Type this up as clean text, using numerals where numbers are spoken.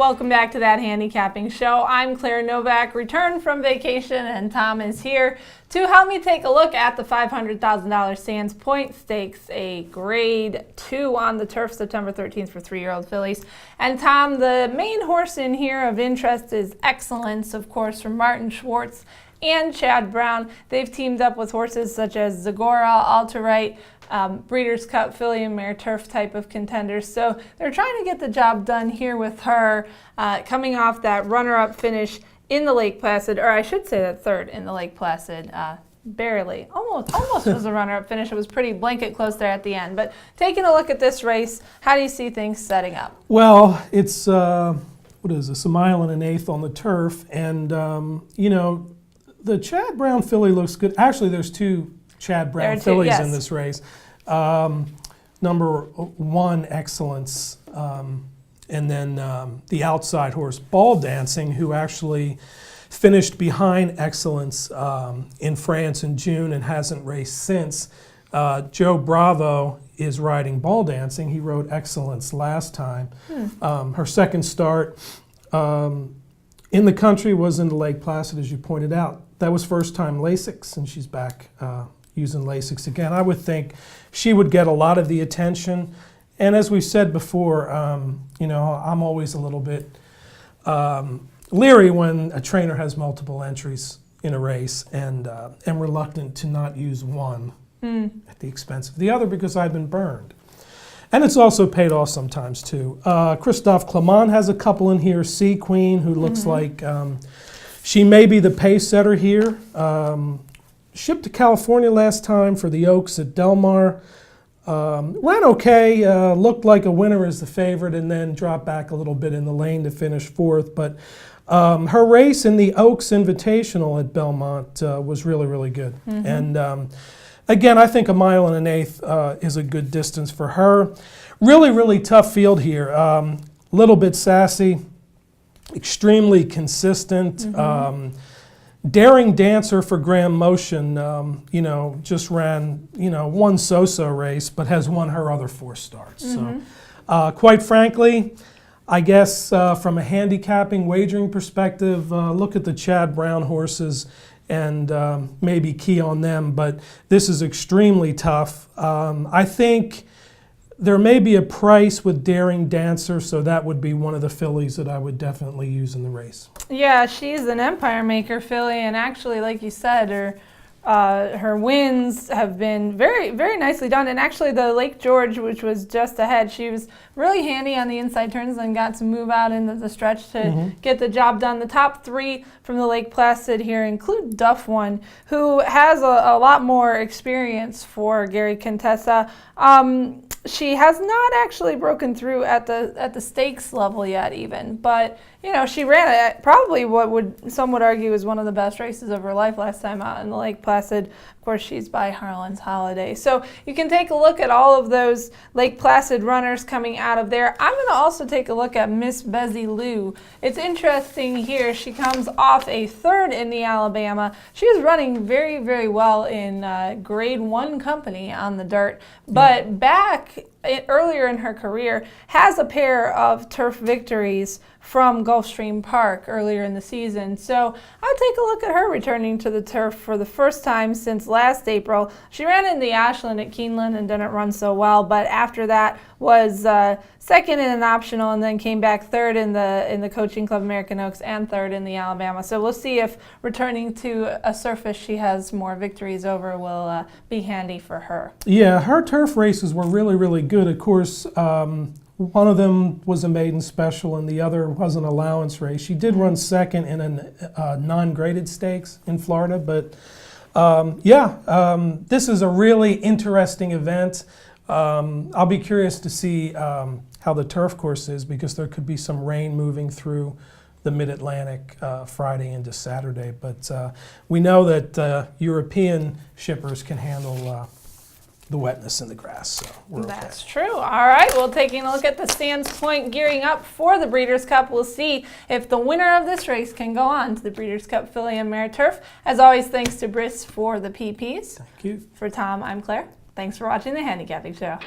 Welcome back to That Handicapping Show. I'm Claire Novak, returned from vacation, and Tom is here to help me take a look at the $500,000 Sands Point Stakes, a grade 2 on the turf, September 13th for 3-year-old fillies. And Tom, the main horse in here of interest is Excellence, of course, from Martin Schwartz and Chad Brown. They've teamed up with horses such as Zagora, Altarite, Breeders' Cup, filly and mare turf type of contenders. So they're trying to get the job done here with her, coming off that runner-up finish in the Lake Placid, or I should say that third in the Lake Placid, barely. Almost was a runner-up finish. It was pretty blanket close there at the end. But taking a look at this race, how do you see things setting up? Well, it's, what is this, a mile and an eighth on the turf. And, you know, the Chad Brown filly looks good. Actually, there's two Chad Brown fillies yes, in this race. Number 1, Excellence, and then the outside horse, Ball Dancing, who actually finished behind Excellence in France in June and hasn't raced since. Joe Bravo is riding Ball Dancing. He rode Excellence last time. Her second start in the country was in the Lake Placid, as you pointed out. That was first time Lasix, and she's back using Lasix again. I would think she would get a lot of the attention. And as we've said before, you know, I'm always a little bit leery when a trainer has multiple entries in a race, and reluctant to not use one at the expense of the other, because I've been burned. And it's also paid off sometimes too. Christophe Clement has a couple in here. Sea Queen, who looks like she may be the pace setter here. Shipped to California last time for the Oaks at Del Mar. Ran okay, looked like a winner as the favorite, and then dropped back a little bit in the lane to finish 4th. But her race in the Oaks Invitational at Belmont was really, really good. And again, I think a mile and an eighth is a good distance for her. Really, really tough field here. Little bit sassy, extremely consistent. Daring Dancer for Graham Motion, you know, just ran, you know, one so-so race, but has won her other 4 starts. So, quite frankly, I guess from a handicapping wagering perspective, look at the Chad Brown horses and maybe key on them. But this is extremely tough. I think there may be a price with Daring Dancer, so that would be one of the fillies that I would definitely use in the race. Yeah, she's an Empire Maker filly, and actually, like you said, her wins have been very, very nicely done. And actually, the Lake George, which was just ahead, she was really handy on the inside turns and got to move out into the stretch to get the job done. The top 3 from the Lake Placid here include Duff One, who has a lot more experience for Gary Contessa. She has not actually broken through at the stakes level yet, even, but you know, she ran at probably what some would argue is one of the best races of her life last time out in the Lake Placid. Of course, she's by Harlan's Holiday. So you can take a look at all of those Lake Placid runners coming out of there. I'm going to also take a look at Miss Bezzy Lou. It's interesting here. She comes off a 3rd in the Alabama. She was running very, very well in grade 1 company on the dirt, but back earlier in her career has a pair of turf victories from Gulfstream Park earlier in the season. So I'll take a look at her returning to the turf for the first time since last April. She ran in the Ashland at Keeneland and didn't run so well, but after that was 2nd in an optional, and then came back 3rd in the Coaching Club American Oaks and 3rd in the Alabama. So we'll see if returning to a surface she has more victories over will be handy for her. Yeah, her turf races were really, really good. Of course, one of them was a maiden special and the other was an allowance race. She did run 2nd in a non-graded stakes in Florida, but this is a really interesting event. I'll be curious to see how the turf course is, because there could be some rain moving through the Mid-Atlantic Friday into Saturday. But we know that European shippers can handle the wetness in the grass, so we're okay. That's true. All right, well, taking a look at the Sands Point gearing up for the Breeders' Cup, we'll see if the winner of this race can go on to the Breeders' Cup Filly and Mare Turf. As always, thanks to Briss for the PPs. Thank you. For Tom, I'm Claire. Thanks for watching The Handicapping Show.